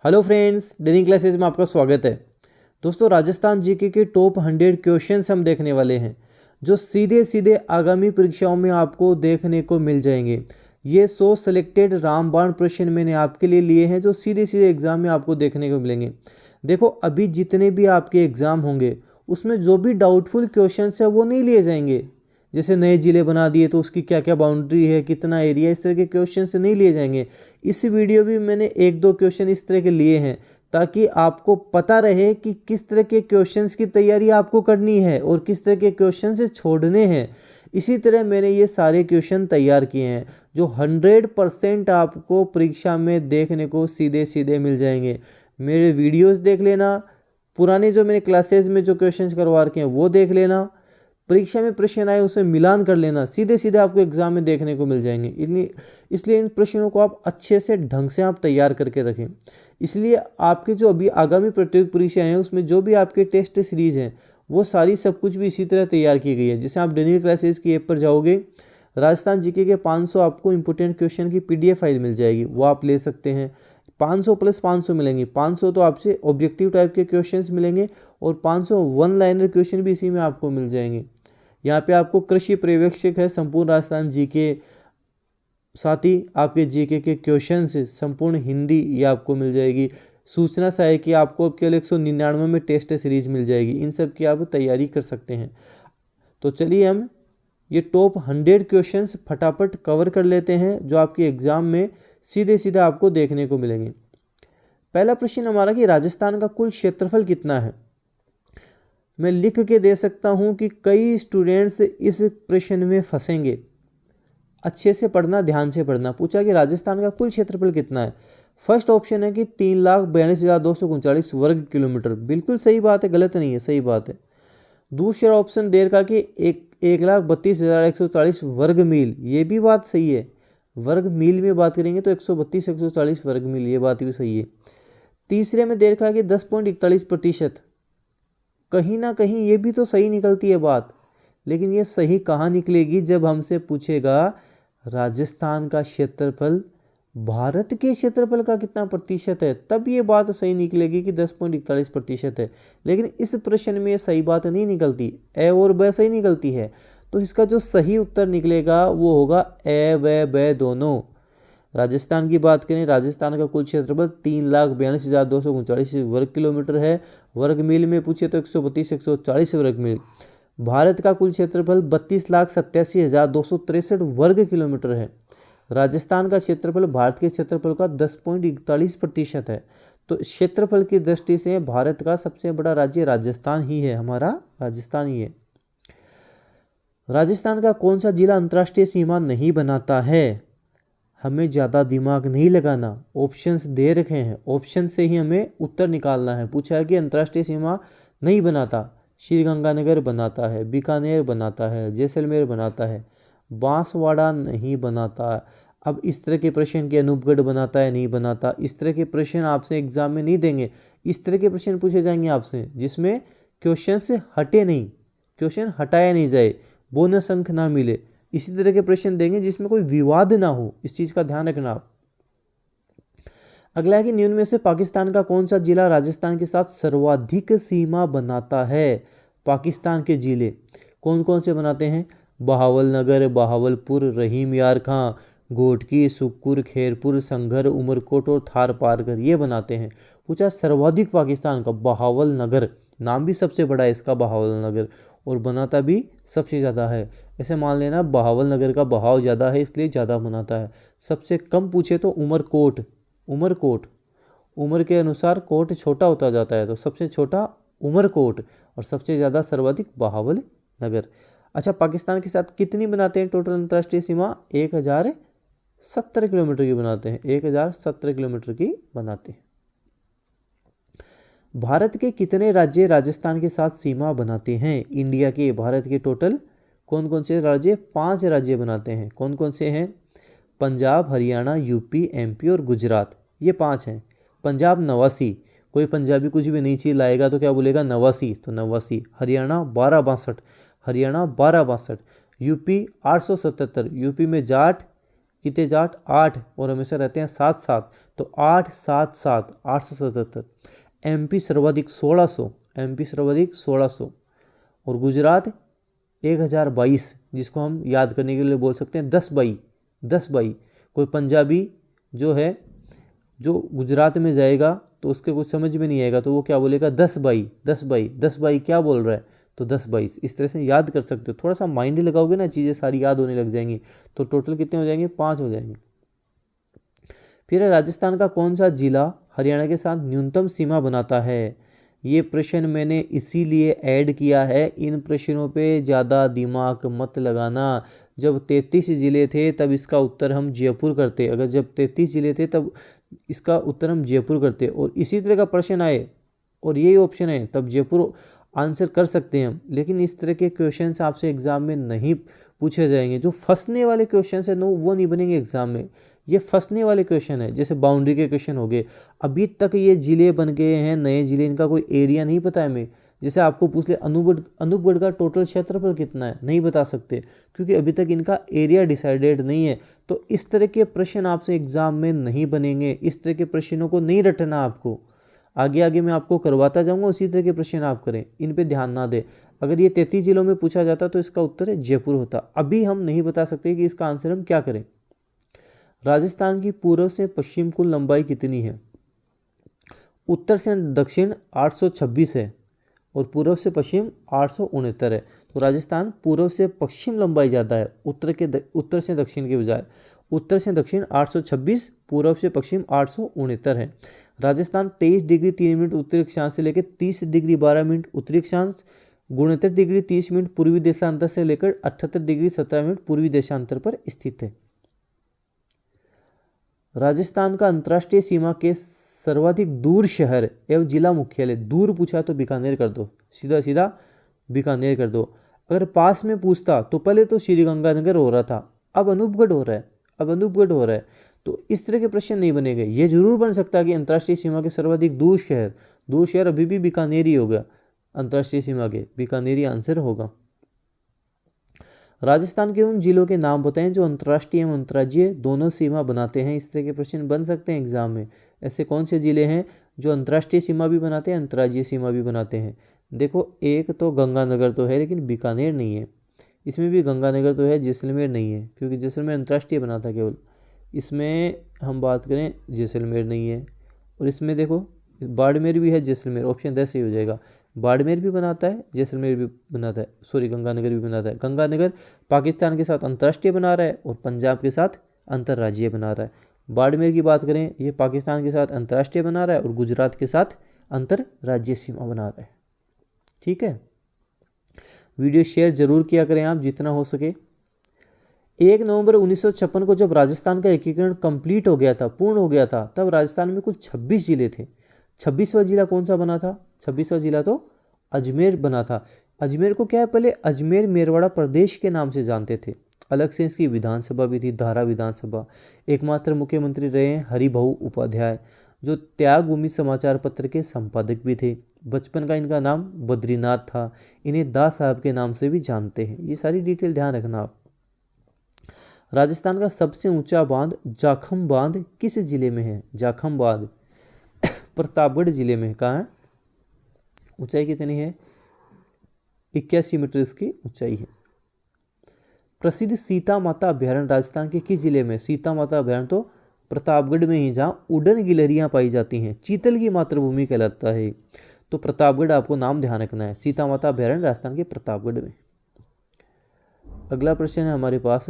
Hello friends, daily classes में आपका स्वागत है। दोस्तों, राजस्थान जीके के टॉप 100 क्वेश्चंस हम देखने वाले हैं जो सीधे सीधे आगामी परीक्षाओं में आपको देखने को मिल जाएंगे। ये 100 सेलेक्टेड रामबाण प्रश्न मैंने आपके लिए लिए हैं जो सीधे सीधे एग्जाम में आपको देखने को मिलेंगे। देखो, अभी जितने भी आपके एग्जाम होंगे उसमें जो भी डाउटफुल क्वेश्चंस है वो नहीं लिए जाएंगे। जैसे नए ज़िले बना दिए तो उसकी क्या क्या बाउंड्री है, कितना एरिया, इस तरह के क्वेश्चन से नहीं लिए जाएंगे। इस वीडियो भी मैंने एक दो क्वेश्चन इस तरह के लिए हैं ताकि आपको पता रहे कि किस तरह के क्वेश्चंस की तैयारी आपको करनी है और किस तरह के क्वेश्चन से छोड़ने हैं। इसी तरह मैंने ये सारे क्वेश्चन तैयार किए हैं जो 100% आपको परीक्षा में देखने को सीधे सीधे मिल जाएंगे। मेरे वीडियोस देख लेना, पुराने जो मैंने क्लासेस में जो क्वेश्चंस करवा रखे हैं वो देख लेना, परीक्षा में प्रश्न आए उसमें मिलान कर लेना, सीधे सीधे आपको एग्जाम में देखने को मिल जाएंगे। इसलिए इन प्रश्नों को आप अच्छे से ढंग से आप तैयार करके रखें। इसलिए आपके जो अभी आगामी प्रतियोगिता परीक्षाएं हैं उसमें जो भी आपके टेस्ट सीरीज हैं वो सारी सब कुछ भी इसी तरह तैयार की गई है। जैसे आप डेली क्लासेस की ऐप पर जाओगे, राजस्थान जीके के 500 आपको इंपोर्टेंट क्वेश्चन की PDF फाइल मिल जाएगी, वो आप ले सकते हैं। 500 प्लस 500 मिलेंगी। 500 तो आपसे ऑब्जेक्टिव टाइप के क्वेश्चंस मिलेंगे और 500 वन लाइनर क्वेश्चन भी इसी में आपको मिल जाएंगे। यहाँ पे आपको कृषि पर्यवेक्षक है संपूर्ण राजस्थान जीके, साथ ही आपके जीके के क्वेश्चंस संपूर्ण हिंदी ये आपको मिल जाएगी। सूचना सहायक की आपको केवल 199 में टेस्ट सीरीज मिल जाएगी। इन सब की आप तैयारी कर सकते हैं। तो चलिए हम ये टॉप 100 क्वेश्चंस फटाफट कवर कर लेते हैं जो आपके एग्जाम में सीधे सीधे आपको देखने को मिलेंगे। पहला प्रश्न हमारा कि राजस्थान का कुल क्षेत्रफल कितना है। मैं लिख के दे सकता हूं कि कई स्टूडेंट्स इस प्रश्न में फंसेंगे। अच्छे से पढ़ना, ध्यान से पढ़ना। पूछा कि राजस्थान का कुल क्षेत्रफल कितना है। फर्स्ट ऑप्शन है कि 3,42,239 वर्ग किलोमीटर। बिल्कुल सही बात है, गलत नहीं है, सही बात है। दूसरा ऑप्शन दे रखा कि 1,32,140 वर्ग मील। ये भी बात सही है। वर्ग मील में बात करेंगे तो 132,140 वर्ग मील, ये बात भी सही है। तीसरे में दे रखा कि 10.41%। कहीं ना कहीं ये भी तो सही निकलती है बात, लेकिन ये सही कहाँ निकलेगी जब हमसे पूछेगा राजस्थान का क्षेत्रफल भारत के क्षेत्रफल का कितना प्रतिशत है, तब ये बात सही निकलेगी कि 10.41% है। लेकिन इस प्रश्न में ये सही बात नहीं निकलती, ए और ब सही निकलती है। तो इसका जो सही उत्तर निकलेगा वो होगा ए व ब दोनों। राजस्थान की बात करें, राजस्थान का कुल क्षेत्रफल 3,42,239 वर्ग किलोमीटर है। वर्ग मील में पूछे तो 132,140 वर्ग मील। भारत का कुल क्षेत्रफल 32,87,263 वर्ग किलोमीटर है। राजस्थान का क्षेत्रफल भारत के क्षेत्रफल का 10.41% है। तो क्षेत्रफल की दृष्टि से भारत का सबसे बड़ा राज्य राजस्थान ही है, हमारा राजस्थान ही है। राजस्थान का कौन सा जिला अंतर्राष्ट्रीय सीमा नहीं बनाता है। हमें ज़्यादा दिमाग नहीं लगाना, ऑप्शंस दे रखे हैं, ऑप्शन से ही हमें उत्तर निकालना है। पूछा है कि अंतर्राष्ट्रीय सीमा नहीं बनाता। श्रीगंगानगर बनाता है, बीकानेर बनाता है, जैसलमेर बनाता है, बांसवाड़ा नहीं बनाता। अब इस तरह के प्रश्न कि अनूपगढ़ बनाता है, नहीं बनाता, इस तरह के प्रश्न आपसे एग्जाम में नहीं देंगे। इस तरह के प्रश्न पूछे जाएंगे आपसे जिसमें क्वेश्चन से हटे नहीं, क्वेश्चन हटाया नहीं जाए, बोनस अंक ना मिले। इसी तरह के प्रश्न देंगे जिसमें कोई विवाद ना हो, इस चीज का ध्यान रखना आप। अगला है कि निम्न में से पाकिस्तान का कौन सा जिला राजस्थान के साथ सर्वाधिक सीमा बनाता है। पाकिस्तान के जिले कौन कौन से बनाते हैं। बहावलनगर, बहावलपुर, रहीम यार खां, घोटकी, सुक्कुर, खैरपुर, संघर, उमरकोट और थार पारकर, ये बनाते हैं। पूछा सर्वाधिक पाकिस्तान का बहावलनगर, नाम भी सबसे बड़ा है इसका बहावलनगर, और बनाता भी सबसे ज़्यादा है। ऐसे मान लेना बहावलनगर का बहाव ज़्यादा है इसलिए ज़्यादा बनाता है। सबसे कम पूछे तो उमरकोट, उमरकोट, उम्र के अनुसार कोट छोटा होता जाता है तो सबसे छोटा उमरकोट और सबसे ज़्यादा सर्वाधिक बहावलनगर। अच्छा, पाकिस्तान के साथ कितनी बनाते हैं टोटल अंतर्राष्ट्रीय सीमा। 1070 किलोमीटर की बनाते हैं, 1070 किलोमीटर की बनाते हैं। भारत के कितने राज्य राजस्थान के साथ सीमा बनाते हैं। इंडिया के, भारत के टोटल कौन कौन से राज्य। 5 राज्य बनाते हैं। कौन कौन से हैं। पंजाब, हरियाणा, यूपी, MP और गुजरात, ये 5 हैं। पंजाब 89, कोई पंजाबी कुछ भी नई चीज़ लाएगा तो क्या बोलेगा 89, तो 89। हरियाणा 1262, हरियाणा 1262। यूपी 877, यूपी में जाट कितने जाट 8 और हमेशा रहते हैं 7-7, तो 8-7-7 877। एमपी सर्वाधिक 1600, एमपी सर्वाधिक 1600 और गुजरात 1022, जिसको हम याद करने के लिए बोल सकते हैं 10 बाई। कोई पंजाबी जो है जो गुजरात में जाएगा तो उसके कुछ समझ में नहीं आएगा, तो वो क्या बोलेगा 10 बाई क्या बोल रहा है, तो 10-22। इस तरह से याद कर सकते हो, थोड़ा सा माइंड लगाओगे ना चीज़ें सारी याद होने लग जाएंगी। तो टोटल कितने हो जाएंगे, 5 हो जाएंगे। फिर राजस्थान का कौन सा जिला हरियाणा के साथ न्यूनतम सीमा बनाता है। ये प्रश्न मैंने इसीलिए ऐड किया है, इन प्रश्नों पे ज़्यादा दिमाग मत लगाना। जब 33 ज़िले थे तब इसका उत्तर हम जयपुर करते, अगर जब 33 ज़िले थे तब इसका उत्तर हम जयपुर करते, और इसी तरह का प्रश्न आए और यही ऑप्शन है तब जयपुर आंसर कर सकते हैं हम। लेकिन इस तरह के क्वेश्चंस आपसे एग्जाम में नहीं पूछे जाएंगे। जो फंसने वाले क्वेश्चन है वो नहीं बनेंगे एग्जाम में। ये फंसने वाले क्वेश्चन है, जैसे बाउंड्री के क्वेश्चन हो गए। अभी तक ये जिले बन गए हैं नए जिले, इनका कोई एरिया नहीं पता है हमें। जैसे आपको पूछ ले अनूपगढ़ का टोटल क्षेत्रफल कितना है, नहीं बता सकते क्योंकि अभी तक इनका एरिया डिसाइडेड नहीं है। तो इस तरह के प्रश्न आपसे एग्जाम में नहीं बनेंगे, इस तरह के प्रश्नों को नहीं रटना आपको। आगे आगे मैं आपको करवाता जाऊंगा, उसी तरह के प्रश्न आप करें, इन पे ध्यान ना दें। अगर ये 33 जिलों में पूछा जाता तो इसका उत्तर जयपुर होता। अभी हम नहीं बता सकते कि इसका आंसर हम क्या करें। राजस्थान की पूर्व से पश्चिम कुल लंबाई कितनी है। उत्तर से दक्षिण 826 है और पूर्व से पश्चिम 869 है। तो राजस्थान पूर्व से पश्चिम लंबाई ज़्यादा है उत्तर से दक्षिण के बजाय। उत्तर से दक्षिण 826, पूर्व से पश्चिम 869 है। राजस्थान 23 डिग्री 3 मिनट उत्तरी अक्षांश से लेकर 30 डिग्री 12 मिनट उत्तरी अक्षांश, 69 डिग्री 30 मिनट पूर्वी देशांतर से लेकर 78 डिग्री 17 मिनट पूर्वी देशांतर पर स्थित है। राजस्थान का अंतर्राष्ट्रीय सीमा के सर्वाधिक दूर शहर एवं जिला मुख्यालय, दूर पूछा तो बीकानेर कर दो, सीधा सीधा बीकानेर कर दो। अगर पास में पूछता तो पहले तो श्रीगंगानगर हो रहा था, अब अनूपगढ़ हो रहा है। तो इस तरह के प्रश्न नहीं बनेंगे। ये जरूर बन सकता है कि अंतर्राष्ट्रीय सीमा के सर्वाधिक दूर शहर अभी भी बीकानेर ही होगा, अंतर्राष्ट्रीय सीमा के बीकानेर आंसर होगा। राजस्थान के उन जिलों के नाम बताएं जो अंतर्राष्ट्रीय एवं अंतर्राज्यीय दोनों सीमा बनाते हैं। इस तरह के प्रश्न बन सकते हैं एग्जाम में। ऐसे कौन से जिले हैं जो अंतर्राष्ट्रीय सीमा भी बनाते हैं, अंतर्राज्यीय सीमा भी बनाते हैं। देखो, एक तो गंगानगर तो है लेकिन बीकानेर नहीं है। इसमें भी गंगानगर तो है, जैसलमेर नहीं है क्योंकि जैसलमेर अंतर्राष्ट्रीय बना था केवल। इसमें हम बात करें जैसलमेर नहीं है। और इसमें देखो बाड़मेर भी है, जैसलमेर ऑप्शन 10 ही हो जाएगा। बाड़मेर भी बनाता है, जैसलमेर भी बनाता है, सॉरी गंगानगर भी बनाता है। गंगानगर पाकिस्तान के साथ अंतर्राष्ट्रीय बना रहा है और पंजाब के साथ अंतर्राज्यीय बना रहा है। बाड़मेर की बात करें, ये पाकिस्तान के साथ अंतर्राष्ट्रीय बना रहा है और गुजरात के साथ अंतर्राज्यीय सीमा बना रहा है। ठीक है, वीडियो शेयर जरूर किया करें आप जितना हो सके। 1 नवंबर 1956 को जब राजस्थान का एकीकरण कंप्लीट हो गया था, पूर्ण हो गया था, तब राजस्थान में कुल 26 जिले थे। 26वां जिला कौन सा बना था? 26वां जिला तो अजमेर बना था। अजमेर को क्या है, पहले अजमेर मेरवाड़ा प्रदेश के नाम से जानते थे। अलग से इसकी विधानसभा भी थी, धारा विधानसभा। एकमात्र मुख्यमंत्री रहे हैं हरिभाऊ उपाध्याय, जो त्याग भूमि समाचार पत्र के संपादक भी थे। बचपन का इनका नाम बद्रीनाथ था। इन्हें दास साहब के नाम से भी जानते हैं। ये सारी डिटेल ध्यान रखना आप। राजस्थान का सबसे ऊंचा बांध जाखम बांध किस जिले में है? जाखम बांध प्रतापगढ़ जिले में। कहाँ है? ऊंचाई कितनी है? 81 मीटर इसकी ऊंचाई है। प्रसिद्ध सीता माता अभ्यारण्य राजस्थान के किस जिले में? सीता माता अभ्यारण्य तो प्रतापगढ़ में ही, जहाँ उड़न गिलहरियां पाई जाती हैं। चीतल की मातृभूमि कहलाता है। तो प्रतापगढ़ आपको नाम ध्यान रखना है। सीता माता अभ्यारण्य राजस्थान के प्रतापगढ़ में। अगला प्रश्न है हमारे पास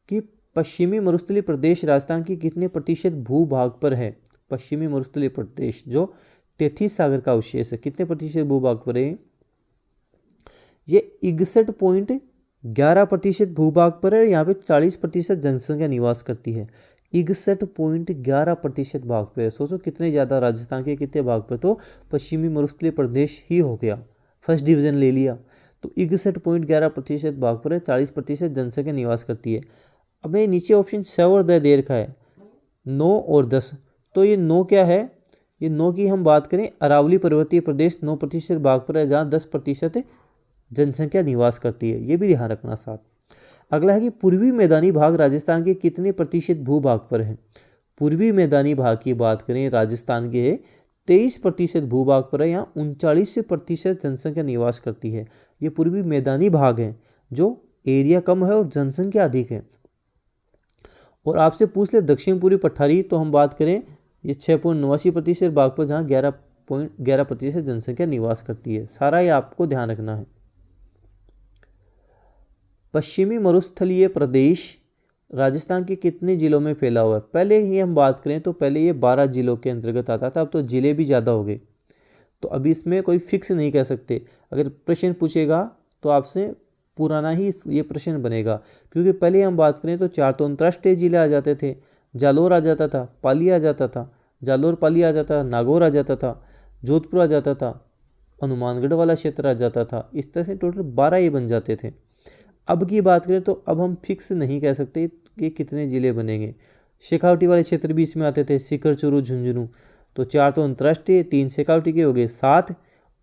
कि पश्चिमी मरुस्थलीय प्रदेश राजस्थान की कितने प्रतिशत भूभाग पर है? पश्चिमी मरुस्थलीय प्रदेश जो 33 सागर का अवशेष है, कितने प्रतिशत भूभाग पर है? ये 61.11% भूभाग पर है। यहाँ पे 40% जनसंख्या निवास करती है। 61.11% भाग पर है। सोचो कितने ज़्यादा राजस्थान के कितने भाग पर, तो पश्चिमी मरुस्थलीय प्रदेश ही हो गया, फर्स्ट डिवीजन ले लिया। तो 61.11% भाग पर है, 40% जनसंख्या निवास करती है। अब ये नीचे ऑप्शन 6 और 10 दे रखा है, 9 और 10। तो ये 9 क्या है? ये 9 की हम बात करें, अरावली पर्वतीय प्रदेश 9% भाग पर है, जहाँ 10% जनसंख्या निवास करती है। ये भी ध्यान रखना साथ। अगला है कि पूर्वी मैदानी भाग राजस्थान के कितने प्रतिशत भूभाग पर है। पूर्वी मैदानी भाग की बात करें राजस्थान के 23% भूभाग पर है, यहाँ 39% जनसंख्या निवास करती है। ये पूर्वी मैदानी भाग है जो एरिया कम है और जनसंख्या अधिक है। और आपसे पूछ ले दक्षिण पूर्वी पठारी, तो हम बात करें ये 6.89% भाग पर, जहाँ 11.11% जनसंख्या निवास करती है। सारा ये आपको ध्यान रखना है। पश्चिमी मरुस्थलीय प्रदेश राजस्थान के कितने जिलों में फैला हुआ है। पहले ही हम बात करें तो पहले ये 12 जिलों के अंतर्गत आता था, अब तो जिले भी ज़्यादा हो गए, तो अभी इसमें कोई फिक्स नहीं कह सकते। अगर प्रश्न पूछेगा तो आपसे पुराना ही ये प्रश्न बनेगा, क्योंकि पहले हम बात करें तो 4 तो अंतर्राष्ट्रीय जिले आ जाते थे। जालोर आ जाता था, पाली आ जाता था, जालोर पाली आ जाता था, नागौर आ जाता था, जोधपुर आ जाता था, हनुमानगढ़ वाला क्षेत्र आ जाता था। इस तरह से टोटल 12 ये बन जाते थे। अब की बात करें तो अब हम फिक्स नहीं कह सकते कि कितने ज़िले बनेंगे। शेखावटी वाले क्षेत्र भी इसमें आते थे, सीकर, चूरू, झुंझुनू। तो 4 तो अंतर्राष्ट्रीय, 3 शेखावटी के हो गए 7,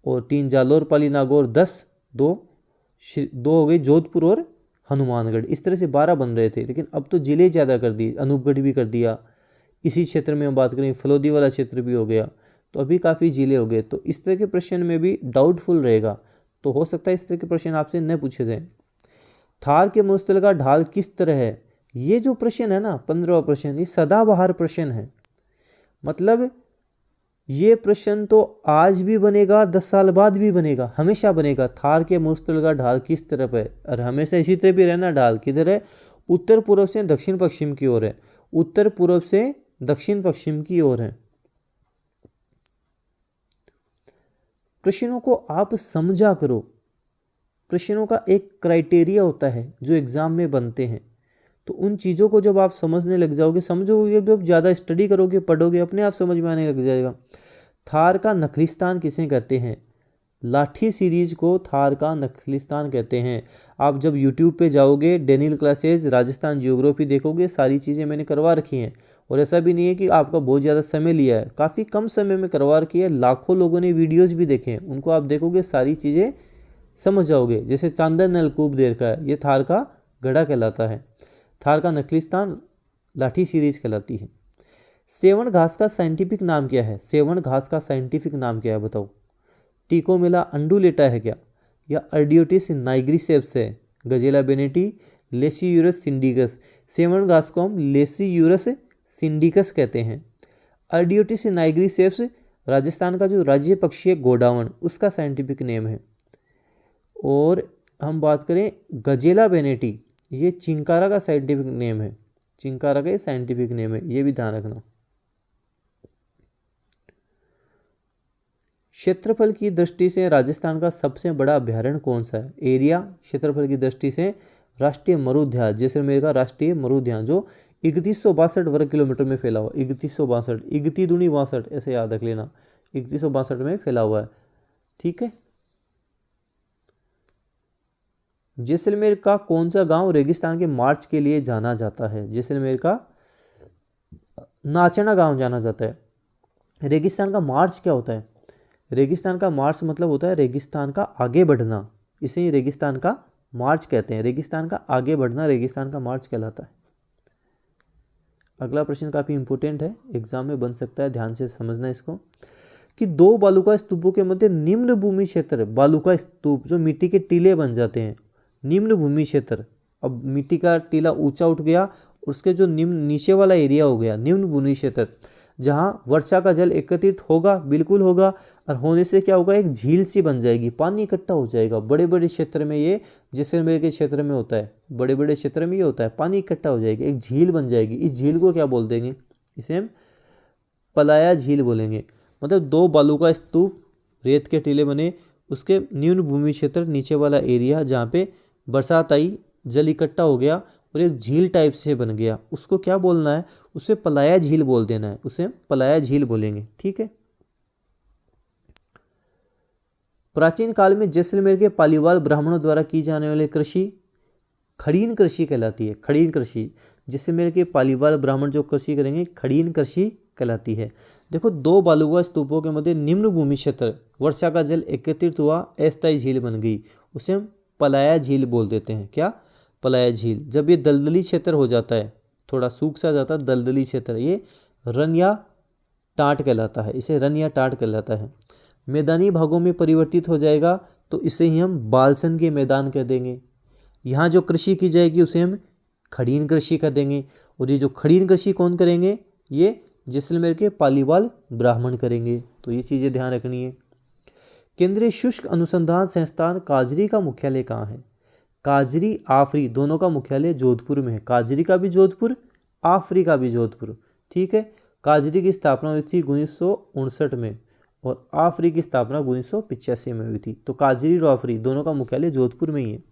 और 3 जालोर पाली नागौर 10, 2 हो गए जोधपुर और हनुमानगढ़। इस तरह से 12 बन रहे थे, लेकिन अब तो ज़िले ज़्यादा कर दिए, अनूपगढ़ भी कर दिया। इसी क्षेत्र में हम बात करें फलोदी वाला क्षेत्र भी हो गया, तो अभी काफ़ी ज़िले हो गए। तो इस तरह के प्रश्न में भी डाउटफुल रहेगा, तो हो सकता है इस तरह के प्रश्न आपसे न पूछे जाएँ। थार के मरुस्थल का ढाल किस तरह है। ये जो प्रश्न है ना 15वां प्रश्न, ये सदाबहार प्रश्न है। मतलब ये प्रश्न तो आज भी बनेगा, 10 साल बाद भी बनेगा, हमेशा बनेगा। थार के मरुस्थल का ढाल किस तरफ है, और हमेशा इसी तरह भी रहना। ढाल किधर है, उत्तर पूर्व से दक्षिण पश्चिम की ओर है, उत्तर पूर्व से दक्षिण पश्चिम की ओर है। प्रश्नों को आप समझा करो। प्रश्नों का एक क्राइटेरिया होता है जो एग्जाम में बनते हैं, तो उन चीज़ों को जब आप समझने लग जाओगे, समझोगे, जब ज़्यादा स्टडी करोगे, पढ़ोगे, अपने आप समझ में आने लग जाएगा। थार का नखलिस्तान किसे कहते हैं। लाठी सीरीज को थार का नखलिस्तान कहते हैं। आप जब यूट्यूब पे जाओगे, डेनियल क्लासेज राजस्थान जियोग्राफी देखोगे, सारी चीज़ें मैंने करवा रखी हैं। और ऐसा भी नहीं है कि आपका बहुत ज़्यादा समय लिया है, काफ़ी कम समय में करवा रखी है। लाखों लोगों ने वीडियोज़ भी देखे हैं, उनको आप देखोगे सारी चीज़ें समझ जाओगे। जैसे चांदन नलकूप देर का है, ये थार का गढ़ा कहलाता है। थार का नखलिस्तान लाठी सीरीज कहलाती है। सेवन घास का साइंटिफिक नाम क्या है। सेवन घास का साइंटिफिक नाम क्या है बताओ। टिकोमेला अंडुलेटा है क्या, या अर्डियोटिस नाइग्रिसेप्स है, गजेला बेनेटी, लेसियूरस सिंडिकस। सेवन घास को हम लेसियूरस सिंडिकस कहते हैं। अर्डियोटिस नाइग्रिसेप्स राजस्थान का जो राज्य पक्षी है गोडावण, उसका साइंटिफिक नेम है। और हम बात करें गजेला बेनेटी, ये चिंकारा का साइंटिफिक नेम है। चिंकारा का ये साइंटिफिक नेम है, ये भी ध्यान रखना। क्षेत्रफल की दृष्टि से राजस्थान का सबसे बड़ा अभ्यारण्य कौन सा है। एरिया क्षेत्रफल की दृष्टि से राष्ट्रीय मरुउद्यान जैसलमेर का राष्ट्रीय मरुउद्यान, जो 3162 वर्ग किलोमीटर में फैला हुआ। 3162, 31 दूनी 62, ऐसे याद रख लेना, 3162 में फैला हुआ है। ठीक है। जैसलमेर का कौन सा गांव रेगिस्तान के मार्च के लिए जाना जाता है। जैसलमेर का नाचना गांव जाना जाता है। रेगिस्तान का मार्च क्या होता है। रेगिस्तान का मार्च मतलब होता है रेगिस्तान का आगे बढ़ना, इसे ही रेगिस्तान का मार्च कहते हैं। रेगिस्तान का आगे बढ़ना रेगिस्तान का मार्च कहलाता है। अगला प्रश्न काफ़ी इंपॉर्टेंट है, एग्जाम में बन सकता है, ध्यान से समझना इसको, कि 2 बालुका स्तूपों के मध्य निम्न भूमि क्षेत्र, बालुका स्तूप जो मिट्टी के टीले बन जाते हैं, निम्न भूमि क्षेत्र। अब मिट्टी का टीला ऊंचा उठ गया, उसके जो निम्न नीचे वाला एरिया हो गया निम्न भूमि क्षेत्र, जहाँ वर्षा का जल एकत्रित होगा, बिल्कुल होगा, और होने से क्या होगा, एक झील सी बन जाएगी, पानी इकट्ठा हो जाएगा। बड़े बड़े क्षेत्र में ये जैसलमेर के क्षेत्र में होता है, बड़े बड़े क्षेत्र में ये होता है, पानी इकट्ठा हो जाएगी, एक झील बन जाएगी। इस झील को क्या बोल देंगे, इसे हम पलाया झील बोलेंगे। मतलब 2 बालुका स्तूप रेत के टीले बने, उसके निम्न भूमि क्षेत्र नीचे वाला एरिया जहाँ पे बरसात आई, जल इकट्ठा हो गया और एक झील टाइप से बन गया, उसको क्या बोलना है, उसे पलाया झील बोल देना है, उसे पलाया झील बोलेंगे। ठीक है। प्राचीन काल में जैसलमेर के पालीवाल ब्राह्मणों द्वारा की जाने वाली कृषि खड़ीन कृषि कहलाती है। खड़ीन कृषि, जैसलमेर के पालीवाल ब्राह्मण जो कृषि करेंगे, खड़ीन कृषि कहलाती है। देखो, 2 बालुका स्तूपों के मध्य निम्न भूमि क्षेत्र, वर्षा का जल एकत्रित हुआ, अस्थायी झील बन गई, उसे हम पलाया झील बोल देते हैं। क्या, पलाया झील। जब ये दलदली क्षेत्र हो जाता है, थोड़ा सूख सा जाता है, दलदली क्षेत्र, ये रन या टाट कहलाता है, इसे रन या टाट कहलाता है। मैदानी भागों में परिवर्तित हो जाएगा तो इसे ही हम बालसन के मैदान कह देंगे। यहाँ जो कृषि की जाएगी उसे हम खड़ीन कृषि कह देंगे। और ये जो खड़ीन कृषि कौन करेंगे, ये जैसलमेर के पालीवाल ब्राह्मण करेंगे। तो ये चीज़ें ध्यान रखनी है। केंद्रीय शुष्क अनुसंधान संस्थान काजरी का मुख्यालय कहाँ है? काजरी आफरी दोनों का मुख्यालय जोधपुर में है। काजरी का भी जोधपुर, आफरी का भी जोधपुर। ठीक है। काजरी की स्थापना हुई थी 1959 में और आफरी की स्थापना 1985 में हुई थी। तो काजरी और आफरी दोनों का मुख्यालय जोधपुर में ही है।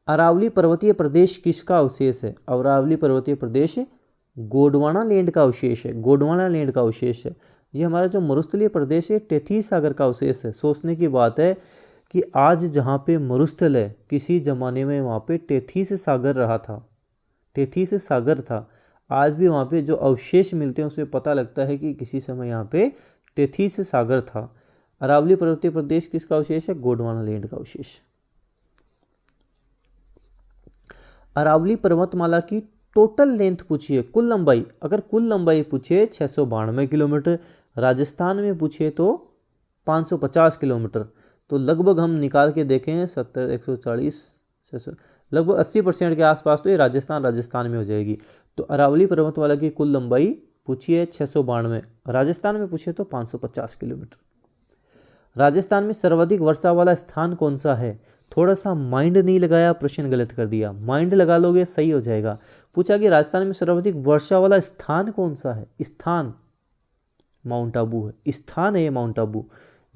अरावली पर्वतीय प्रदेश किसका अवशेष है? अरावली पर्वतीय प्रदेश गोंडवाना लैंड का अवशेष है। गोंडवाना लैंड का अवशेष है। ये हमारा जो मरुस्थलीय प्रदेश है टेथीस सागर का अवशेष है। सोचने की बात है कि आज जहाँ पे मरुस्थल है, किसी जमाने में वहाँ पे टेथीस सागर रहा था, टेथीस सागर था। आज भी वहाँ पे जो अवशेष मिलते हैं उसमें पता लगता है कि किसी समय यहाँ पे टेथीस सागर था। अरावली पर्वतीय प्रदेश किसका अवशेष है? गोंडवाना लैंड का अवशेष। अरावली पर्वतमाला की टोटल लेंथ पूछिए, कुल लंबाई। अगर कुल लंबाई पूछे 692 किलोमीटर, राजस्थान में पूछे तो 550 किलोमीटर। तो लगभग हम निकाल के देखें 70, 140, लगभग 80% के आसपास तो ये राजस्थान में हो जाएगी। तो अरावली पर्वतमाला की कुल लंबाई पूछिए 692, राजस्थान में पूछे तो 550 किलोमीटर। राजस्थान में सर्वाधिक वर्षा वाला स्थान कौन सा है? थोड़ा सा माइंड नहीं लगाया, प्रश्न गलत कर दिया। माइंड लगा लोगे सही हो जाएगा। पूछा कि राजस्थान में सर्वाधिक वर्षा वाला स्थान कौन सा है? स्थान माउंट आबू है, स्थान है ये माउंट आबू।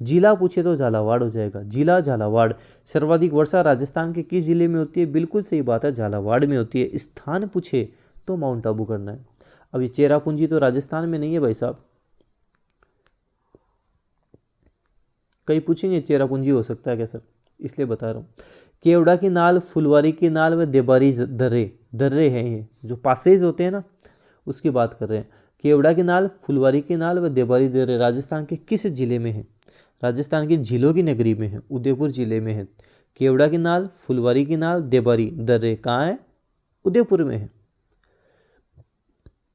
जिला पूछे तो झालावाड़ हो जाएगा, जिला झालावाड़। सर्वाधिक वर्षा राजस्थान के किस जिले में होती है? बिल्कुल सही बात है, झालावाड़ में होती है। स्थान पूछे तो माउंट आबू करना है। अब ये चेरापूंजी तो राजस्थान में नहीं है भाई साहब। कई पूछेंगे चेरापूंजी हो सकता है क्या सर, इसलिए बता रहा हूँ। केवड़ा की नाल, फुलवारी की नाल व देबारी दर्रे हैं, ये जो पासेज होते हैं ना उसकी बात कर रहे हैं। केवड़ा की नाल, फुलवारी की नाल व देबारी दर्रे राजस्थान के किस जिले में है? राजस्थान की झीलों की नगरी में है, उदयपुर जिले में है। केवड़ा की नाल, फुलवारी की नाल, देबारी दर्रे कहाँ है? उदयपुर में है।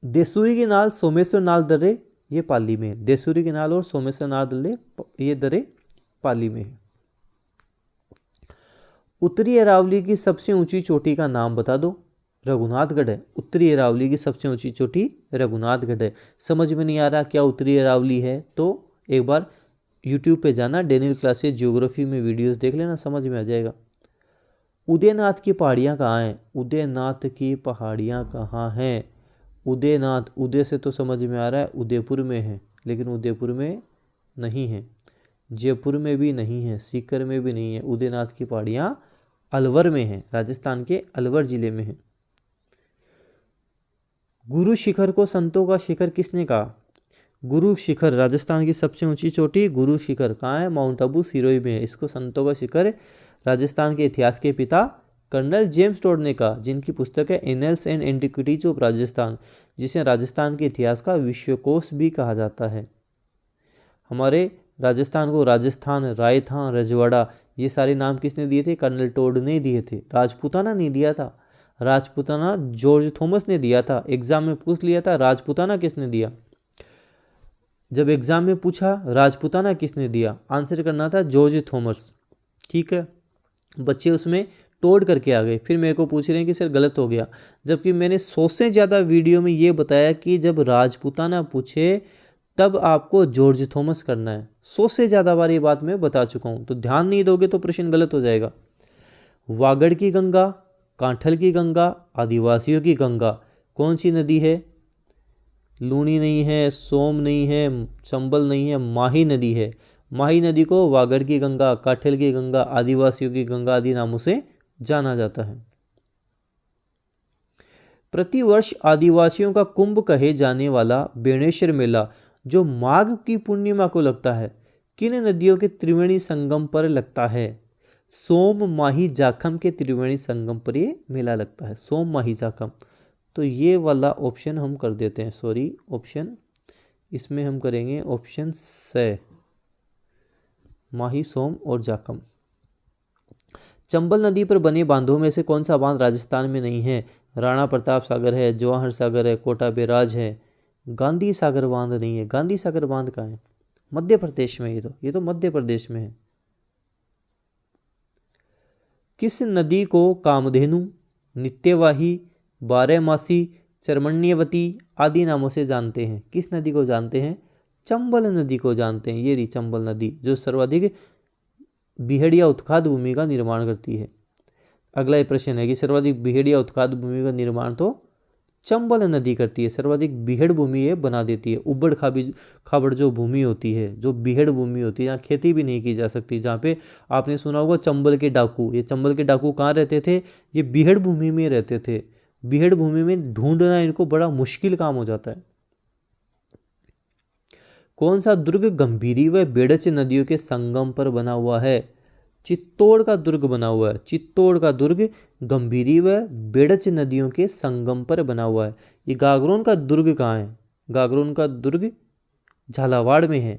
देसूरी की नाल, सोमेश्वर नाल दर्रे ये पाली में है। देसूरी की नाल और सोमेश्वर नाल दर्रे ये दर्रे पाली में है। उत्तरी अरावली की सबसे ऊंची चोटी का नाम बता दो। रघुनाथगढ़ है। उत्तरी अरावली की सबसे ऊंची चोटी रघुनाथगढ़ है। समझ में नहीं आ रहा क्या उत्तरी अरावली है तो एक बार यूट्यूब पे जाना, डेनियल क्लासेस ज्योग्राफी में वीडियोस देख लेना, समझ में आ जाएगा। उदयनाथ की पहाड़ियाँ कहाँ हैं? उदयनाथ की पहाड़ियाँ कहाँ हैं? उदयनाथ, उदय से तो समझ में आ रहा है उदयपुर में है, लेकिन उदयपुर में नहीं है, जयपुर में भी नहीं है, सीकर में भी नहीं है। उदयनाथ की पहाड़ियाँ अलवर में है, राजस्थान के अलवर जिले में है। गुरु शिखर को संतों का शिखर किसने कहा? गुरु शिखर, राजस्थान की सबसे ऊंची चोटी गुरु शिखर कहाँ है? माउंट आबू सिरोही में है। इसको संतों का शिखर राजस्थान के इतिहास के पिता कर्नल जेम्स टोड ने कहा, जिनकी पुस्तक है annuls and antiquities of Rajasthan, जिसे राजस्थान के इतिहास का विश्वकोश भी कहा जाता है। हमारे राजस्थान को राजस्थान, रायथान, रजवाड़ा ये सारे नाम किसने दिए थे? कर्नल टोड ने दिए थे। राजपूताना नहीं दिया था, राजपूताना जॉर्ज थॉमस ने दिया था। एग्जाम में पूछ लिया था राजपूताना किसने दिया। जब एग्जाम में पूछा राजपूताना किसने दिया, आंसर करना था जॉर्ज थॉमस। ठीक है, बच्चे उसमें टोड करके आ गए, फिर मेरे को पूछ रहे हैं कि सर गलत हो गया, जबकि मैंने 100 से ज़्यादा वीडियो में ये बताया कि जब राजपूताना पूछे तब आपको जॉर्ज थॉमस करना है। 100 से ज़्यादा बार ये बात मैं बता चुका हूँ, तो ध्यान नहीं दोगे तो प्रश्न गलत हो जाएगा। वागड़ की गंगा, कांठल की गंगा, आदिवासियों की गंगा कौन सी नदी है? लूणी नहीं है, सोम नहीं है, चंबल नहीं है, माही नदी है। माही नदी को वागड़ की गंगा, काठल की गंगा, आदिवासियों की गंगा आदि नामों से जाना जाता है। प्रतिवर्ष आदिवासियों का कुंभ कहे जाने वाला बेणेश्वर मेला जो माघ की पूर्णिमा को लगता है, किन नदियों के त्रिवेणी संगम पर लगता है? सोम, माही, जाखम के त्रिवेणी संगम पर ये मेला लगता है। सोम, माही, जाखम। तो ये वाला ऑप्शन हम कर देते हैं, सॉरी ऑप्शन, इसमें हम करेंगे ऑप्शन से, माही, सोम और जाखम। चंबल नदी पर बने बांधों में से कौन सा बांध राजस्थान में नहीं है? राणा प्रताप सागर है, जवाहर सागर है, कोटा बैराज है। गांधी सागर बांध नहीं है। गांधी सागर बांध कहाँ है? मध्य प्रदेश में। ये तो मध्य प्रदेश में है। किस नदी को कामधेनु, नित्यवाही, बारहमासी, चर्मण्यवती आदि नामों से जानते हैं? किस नदी को जानते हैं? चंबल नदी को जानते हैं। ये रही चंबल नदी, जो सर्वाधिक बिहड़िया उत्खाद भूमि का निर्माण करती है। अगला प्रश्न है कि सर्वाधिक बिहड़िया उत्खाद भूमि का निर्माण तो चंबल नदी करती है। सर्वाधिक बिहड़ भूमि ये बना देती है। उबड़ खाबड़ जो भूमि होती है, जो बिहड़ भूमि होती है, जहाँ खेती भी नहीं की जा सकती, जहाँ पे आपने सुना होगा चंबल के डाकू। ये चंबल के डाकू कहाँ रहते थे? ये बिहड़ भूमि में रहते थे। बिहड़ भूमि में ढूंढना इनको बड़ा मुश्किल काम हो जाता है। कौन सा दुर्ग गंभीरी व बेड़च नदियों के संगम पर बना हुआ है? चित्तौड़ का दुर्ग बना हुआ है। चित्तौड़ का दुर्ग गंभीरी व बेड़च नदियों के संगम पर बना हुआ है। ये गागरोन का दुर्ग कहाँ है? गागरोन का दुर्ग झालावाड़ में है।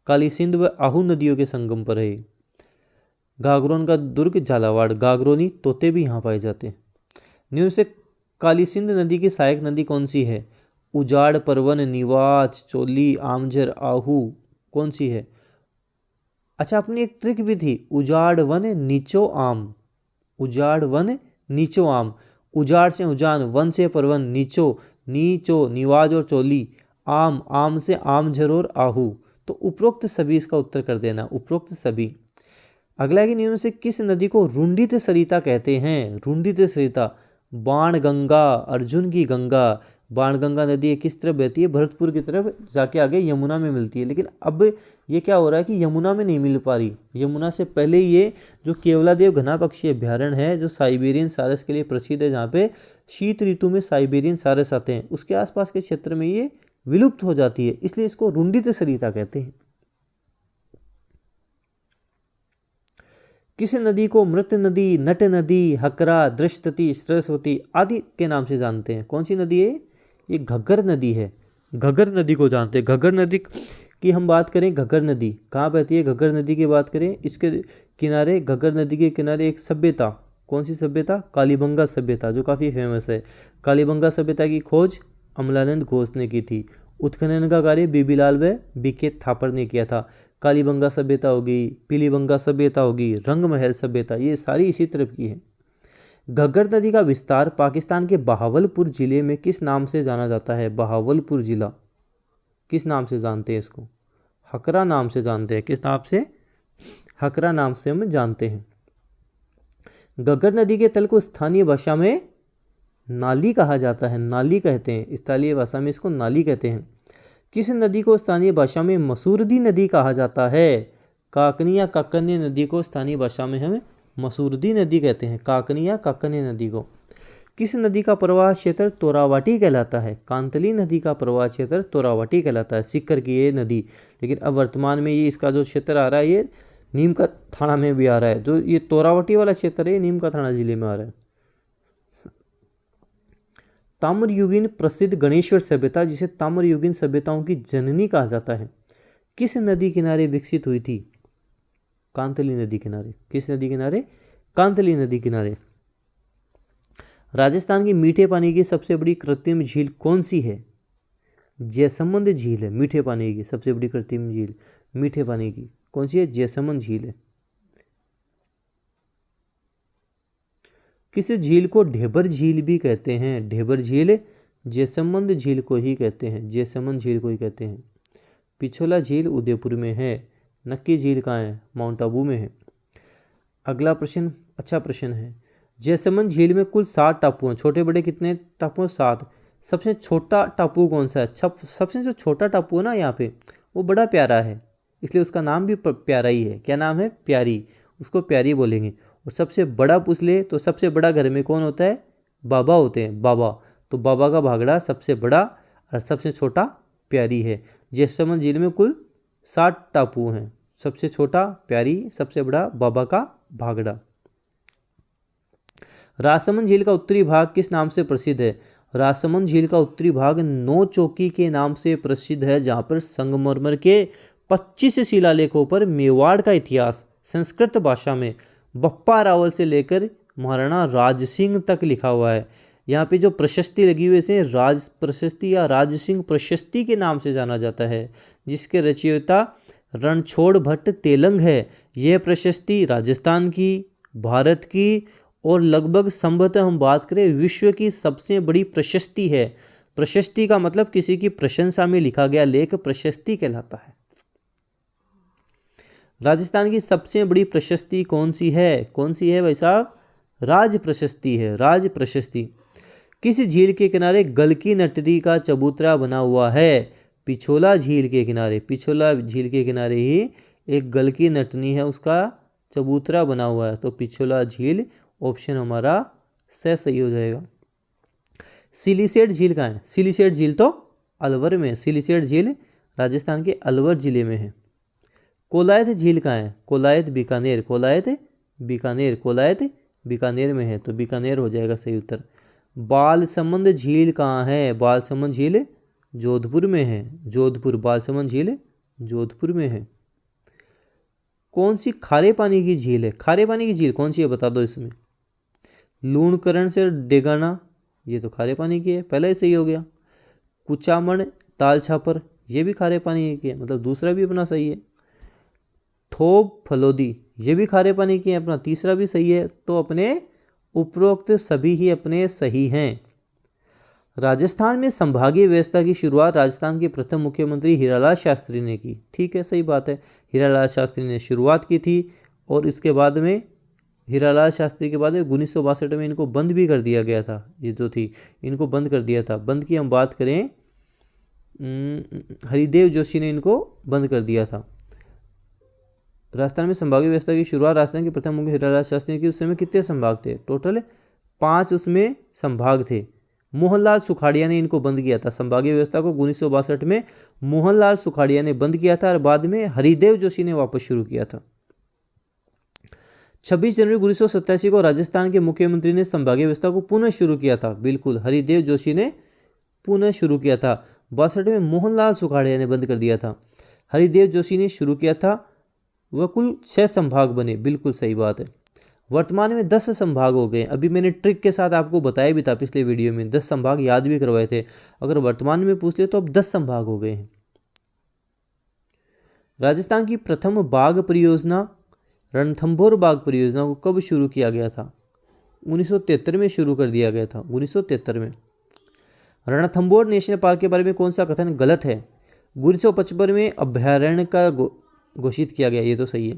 काली सिंध व आहू नदियों के संगम पर है। गागरोन का दुर्ग झालावाड़। गागरोनी तोते भी यहाँ पाए जाते हैं। निम्न से काली सिंध नदी की सहायक नदी कौन सी है? उजाड़, परवन, निवाच, चोली, आमझर, आहू। कौन सी है? अच्छा, अपनी एक ट्रिक भी थी, उजाड़ वन नीचो आम। उजाड़ वन नीचो आम। उजाड़ से उजान, वन से परवन, नीचो नीचो निवाज और चोली, आम आम से आमझर और आहू। तो उपरोक्त सभी इसका उत्तर कर देना, उपरोक्त सभी। अगला कि निम्न से किस नदी को रुंडित सरिता कहते हैं? रुंडित सरिता। बाण गंगा, अर्जुन की गंगा। बाणगंगा नदी किस तरफ बहती है? भरतपुर की तरफ जाके आगे यमुना में मिलती है। लेकिन अब ये क्या हो रहा है कि यमुना में नहीं मिल पा रही। यमुना से पहले ये जो केवलादेव घना पक्षी अभ्यारण्य है, जो साइबेरियन सारस के लिए प्रसिद्ध है, जहाँ पे शीत ऋतु में साइबेरियन सारस आते हैं, उसके आसपास के क्षेत्र में ये विलुप्त हो जाती है, इसलिए इसको रुंडित सरिता कहते हैं। किस नदी को मृत नदी, नट नदी, हकरा, दृष्टति, सरस्वती आदि के नाम से जानते हैं? कौन सी नदी है? ये घग्गर नदी है। घग्गर नदी को जानते हैं। घग्गर नदी की हम बात करें, घग्गर नदी कहाँ बहती है? घग्गर नदी की बात करें, इसके किनारे, घग्गर नदी के किनारे एक सभ्यता, कौन सी सभ्यता? कालीबंगा सभ्यता, जो काफ़ी फेमस है। कालीबंगा सभ्यता की खोज अमलानंद घोष ने की थी। उत्खनन का कार्य बीबीलाल व बीके थापर ने किया था। कालीबंगा सभ्यता होगी, पीलीबंगा सभ्यता होगी, रंगमहल सभ्यता, ये सारी इसी तरफ की है। घग्गर नदी का विस्तार पाकिस्तान के बहावलपुर जिले में किस नाम से जाना जाता है? बहावलपुर जिला किस नाम से जानते हैं इसको? हकरा नाम से जानते हैं। किस नाम से? हकरा नाम से हम जानते हैं। घग्गर नदी के तल को स्थानीय भाषा में नाली कहा जाता है। नाली कहते हैं, स्थानीय भाषा में इसको नाली कहते हैं। किस नदी को स्थानीय भाषा में मसूरदी नदी कहा जाता है? काकनी या काकन्य नदी को स्थानीय भाषा में हम मसूरदी नदी कहते हैं। काकनी या काकन्य नदी को। किस नदी का प्रवाह क्षेत्र तोरावाटी कहलाता है? कांतली नदी का प्रवाह क्षेत्र तोरावाटी कहलाता है। सिक्कर की ये नदी, लेकिन अब वर्तमान में ये इसका जो क्षेत्र आ रहा है, ये नीम का थाना में भी आ रहा है। जो ये तोरावाटी वाला क्षेत्र है, ये नीम का थाना जिले में आ रहा है। ताम्रयुगीन प्रसिद्ध गणेश्वर सभ्यता, जिसे ताम्रयुगीन सभ्यताओं की जननी कहा जाता है, किस नदी किनारे विकसित हुई थी? कांतली नदी किनारे। किस नदी किनारे? कांतली नदी किनारे। राजस्थान की मीठे पानी की सबसे बड़ी कृत्रिम झील कौन सी है? जयसमंद झील है। मीठे पानी की सबसे बड़ी कृत्रिम झील मीठे पानी की कौन सी है? जयसमंद झील है। किस झील को ढेबर झील भी कहते हैं? ढेबर झील जयसमंद झील को ही कहते हैं। जयसमंद झील को ही कहते हैं। पिछोला झील उदयपुर में है। नक्की झील कहाँ है? माउंट आबू में है। अगला प्रश्न अच्छा प्रश्न है। जयसमंद झील में कुल 7 टापू हैं। छोटे बड़े कितने टापू हैं? 7। सबसे छोटा टापू कौन सा है? सबसे जो छोटा टापू है ना यहाँ पे, वो बड़ा प्यारा है, इसलिए उसका नाम भी प्यारा ही है। क्या नाम है? प्यारी। उसको प्यारी बोलेंगे। और सबसे बड़ा पूछ ले तो सबसे बड़ा घर में कौन होता है? बाबा होते हैं, बाबा। तो बाबा का भागड़ा सबसे बड़ा और सबसे छोटा प्यारी है। जयसमंद झील में कुल 7 टापू हैं। सबसे छोटा प्यारी, सबसे बड़ा बाबा का भागड़ा। राजसमंद झील का उत्तरी भाग किस नाम से प्रसिद्ध है? राजसमंद झील का उत्तरी भाग नौ चौकी के नाम से प्रसिद्ध है, जहाँ पर संगमरमर के 25 शिलालेखों पर मेवाड़ का इतिहास संस्कृत भाषा में बप्पा रावल से लेकर महाराणा राज सिंह तक लिखा हुआ है। यहाँ पे जो प्रशस्ति लगी हुई है इसे राज प्रशस्ति या राज सिंह प्रशस्ति के नाम से जाना जाता है, जिसके रचयिता रणछोड़ भट्ट तेलंग है। यह प्रशस्ति राजस्थान की, भारत की और लगभग संभवतः हम बात करें विश्व की सबसे बड़ी प्रशस्ति है। प्रशस्ति का मतलब किसी की प्रशंसा में लिखा गया लेख प्रशस्ति कहलाता है। राजस्थान की सबसे बड़ी प्रशस्ति कौन सी है? कौन सी है भाई साहब? राज प्रशस्ति है, राज प्रशस्ति। किस झील के किनारे गलकी नटरी का चबूतरा बना हुआ है? पिछोला झील के किनारे, पिछोला झील के किनारे ही एक गलकी नटनी है, उसका चबूतरा बना हुआ है। तो पिछोला झील ऑप्शन हमारा सही हो जाएगा। सिलीसेट झील कहाँ है? सिलीसेट झील तो अलवर में, सिलीसेट झील राजस्थान के अलवर जिले में है। कोलायत झील कहाँ है? कोलायत बीकानेर, कोलायत बीकानेर, कोलायत बीकानेर में है, तो बीकानेर हो जाएगा सही उत्तर। बालसमंद झील कहाँ है? बालसमंद झील जोधपुर में है, जोधपुर, बालसमंद झील जोधपुर में है। कौन सी खारे पानी की झील है? खारे पानी की झील कौन सी है बता दो इसमें। लूणकरण से डेगाना, ये तो खारे पानी की है, पहले ही सही हो गया। कुचामण ताल छापर, ये भी खारे पानी की है, मतलब दूसरा भी अपना सही है। थोप फलोदी, ये भी खारे पानी की है, अपना तीसरा भी सही है। तो अपने उपरोक्त सभी ही अपने सही हैं। राजस्थान में संभागीय व्यवस्था की शुरुआत राजस्थान के प्रथम मुख्यमंत्री हीरालाल शास्त्री ने की। ठीक है, सही बात है, हीरालाल शास्त्री ने शुरुआत की थी और इसके बाद में हीरालाल शास्त्री के बाद 1962 में इनको बंद भी कर दिया गया था। ये जो थी इनको बंद कर दिया था। बंद की हम बात करें, हरिदेव जोशी ने इनको बंद कर दिया था। राजस्थान में संभागीय व्यवस्था की शुरुआत राजस्थान के प्रथम मुख्य हीरालाल शास्त्री की। उस समय कितने संभाग थे? टोटल 5 उसमें संभाग थे। मोहनलाल सुखाड़िया ने इनको बंद किया था। संभागीय व्यवस्था को 1962 में मोहनलाल सुखाड़िया ने बंद किया था और बाद में हरिदेव जोशी ने वापस शुरू किया था। 26 जनवरी 1987 को राजस्थान के मुख्यमंत्री ने संभागीय व्यवस्था को पुनः शुरू किया था। बिल्कुल, हरिदेव जोशी ने पुनः शुरू किया था। 62 में मोहनलाल सुखाड़िया ने बंद कर दिया था, हरिदेव जोशी ने शुरू किया था। वह कुल 6 संभाग बने। बिल्कुल सही बात है। वर्तमान में 10 संभाग हो गए। अभी मैंने ट्रिक के साथ आपको बताया भी था पिछले वीडियो में, 10 संभाग याद भी करवाए थे। अगर वर्तमान में पूछ ले तो अब 10 संभाग हो गए हैं। राजस्थान की प्रथम बाघ परियोजना रणथंभौर बाघ परियोजना को कब शुरू किया गया था? 1973 में शुरू कर दिया गया था, 1973 में। रणथंभौर नेशनल पार्क के बारे में कौन सा कथन गलत है? 1955 में अभ्यारण्य का घोषित किया गया, ये तो सही है।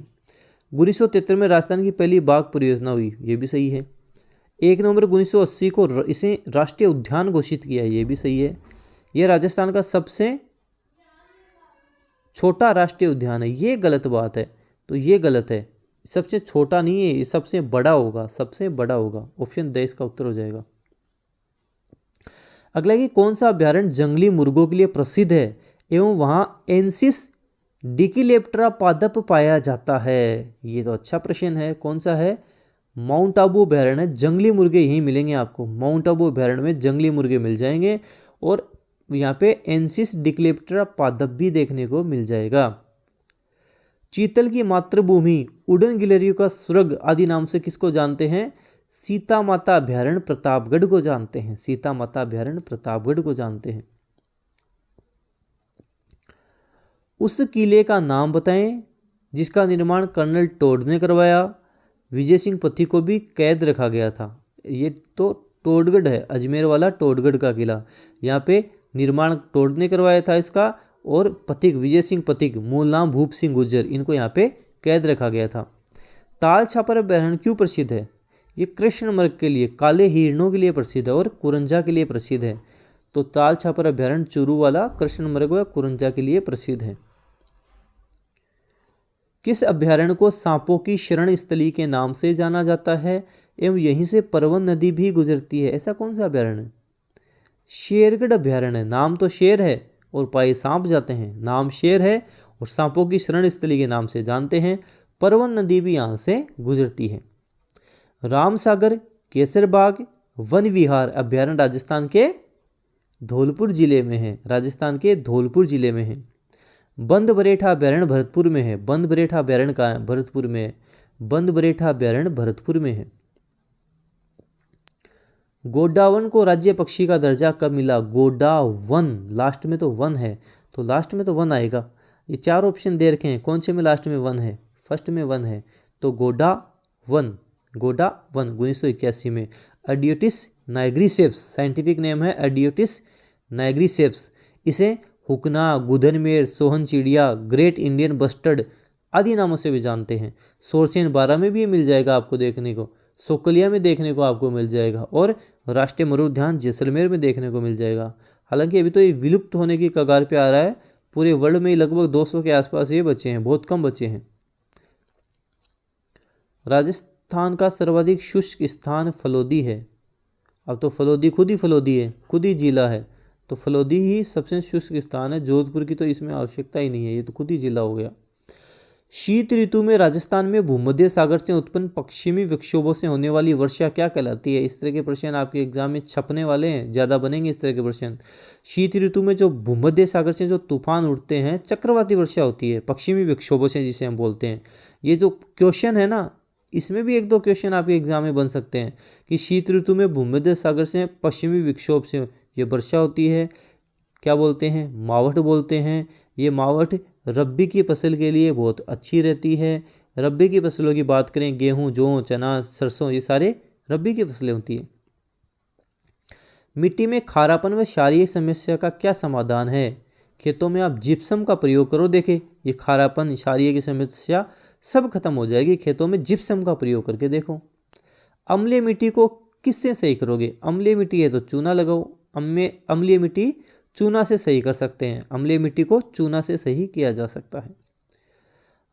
1973 में राजस्थान की पहली बाघ परियोजना हुई, ये भी सही है। 1 नवंबर 1980 को इसे राष्ट्रीय उद्यान घोषित किया, ये भी सही है। यह राजस्थान का सबसे छोटा राष्ट्रीय उद्यान है, ये गलत बात है, तो ये गलत है। सबसे छोटा नहीं है, ये सबसे बड़ा होगा, सबसे बड़ा होगा। ऑप्शन द इसका उत्तर हो जाएगा। अगला कि कौन सा अभ्यारण्य जंगली मुर्गों के लिए प्रसिद्ध है एवं वहां एंसिस डिकिलेप्ट्रा पादप पाया जाता है? ये तो अच्छा प्रश्न है। कौन सा है? माउंट आबू अभ्यारण्य। जंगली मुर्गे यहीं मिलेंगे आपको, माउंट आबू अभ्यारण्य में जंगली मुर्गे मिल जाएंगे और यहाँ पे एंसिस डिकिलेप्ट्रा पादप भी देखने को मिल जाएगा। चीतल की मातृभूमि उड़न गिलहरियों का स्वर्ग आदि नाम से किसको जानते हैं? सीता माता अभ्यारण्य प्रतापगढ़ को जानते हैं, सीता माता अभ्यारण्य प्रतापगढ़ को जानते हैं। उस किले का नाम बताएं जिसका निर्माण कर्नल टोड ने करवाया। विजय सिंह पथी को भी कैद रखा गया था। ये तो टोडगढ़ है, अजमेर वाला टोडगढ़ का किला। यहाँ पे निर्माण टोड ने करवाया था इसका, और पथिक विजय सिंह पथिक, मूल नाम भूप सिंह गुर्जर, इनको यहाँ पे कैद रखा गया था। ताल छापर अभ्यारण्य क्यों प्रसिद्ध है? ये कृष्ण मृग के लिए, काले हिरणों के लिए प्रसिद्ध है और कुरंजा के लिए प्रसिद्ध है। तो ताल छापर अभ्यारण्य चूरू वाला कृष्ण मृग व कुरंजा के लिए प्रसिद्ध है। किस अभ्यारण्य को सांपों की शरण स्थली के नाम से जाना जाता है एवं यहीं से परवन नदी भी गुजरती है? ऐसा कौन सा अभ्यारण्य? शेरगढ़ अभ्यारण्य। नाम तो शेर है और पाए सांप जाते हैं, नाम शेर है और सांपों की शरण स्थली के नाम से जानते हैं। परवन नदी भी यहाँ से गुजरती है। रामसागर केसरबाग वन विहार अभ्यारण्य राजस्थान के धौलपुर जिले में है, राजस्थान के धौलपुर जिले में है। बंद बरेठा अभ्यारण्य भरतपुर में है, बंद बरेठा अभ्यारण्य का भरतपुर में है। बंद बरेठा अभ्यारण्य भरतपुर में है। गोडावन को राज्य पक्षी का दर्जा कब मिला? गोडावन, लास्ट में तो वन है, तो लास्ट में तो वन आएगा। ये चार ऑप्शन दे रखे हैं, कौन से में लास्ट में वन है? फर्स्ट में वन है, तो गोडावन 1981 में। एडियोटिस नाइग्रीसेप्स, साइंटिफिक नेम है एडियोटिस नाइग्रीसेप्स। इसे हुकना, गुधनमेर, सोहन चिड़िया, ग्रेट इंडियन बस्टर्ड आदि नामों से भी जानते हैं। सोरसेन 12 में भी ये मिल जाएगा आपको देखने को, सोकलिया में देखने को आपको मिल जाएगा, और राष्ट्रीय मरुद्यान जैसलमेर में देखने को मिल जाएगा। हालांकि अभी तो ये विलुप्त होने की कगार पे आ रहा है, पूरे वर्ल्ड में लगभग 200 के आसपास ये बचे हैं, बहुत कम बचे हैं। राजस्थान का सर्वाधिक शुष्क स्थान फलोदी है। अब तो फलोदी खुद ही जिला है, तो फलोदी ही सबसे शुष्क स्थान है। जोधपुर की तो इसमें आवश्यकता ही नहीं है, ये तो खुद ही जिला हो गया। शीत ऋतु में राजस्थान में भूमध्य सागर से उत्पन्न पश्चिमी विक्षोभों से होने वाली वर्षा क्या कहलाती है? इस तरह के प्रश्न आपके एग्जाम में छपने वाले हैं, ज़्यादा बनेंगे इस तरह के प्रश्न। शीत ऋतु में जो भूमध्य सागर से जो तूफान उठते हैं, चक्रवाती वर्षा होती है पश्चिमी विक्षोभों से, जिसे हम बोलते हैं। ये जो क्वेश्चन है ना, इसमें भी एक दो क्वेश्चन आपके एग्जाम में बन सकते हैं कि शीत ऋतु में भूमध्य सागर से पश्चिमी विक्षोभ से ये वर्षा होती है, क्या बोलते हैं? मावठ बोलते हैं। ये मावठ रब्बी की फसल के लिए बहुत अच्छी रहती है। रब्बी की फसलों की बात करें, गेहूं, जौ, चना, सरसों, ये सारे रब्बी की फसलें होती हैं। मिट्टी में खारापन व क्षारीय समस्या का क्या समाधान है? खेतों में आप जिप्सम का प्रयोग करो, देखें ये खारापन, क्षारीय की समस्या सब खत्म हो जाएगी। खेतों में जिप्सम का प्रयोग करके देखो। अम्लीय मिट्टी को किससे सही करोगे? अम्लीय मिट्टी है तो चूना लगाओ। अम्लीय मिट्टी चूना से सही कर सकते हैं, अम्लीय मिट्टी को चूना से सही किया जा सकता है।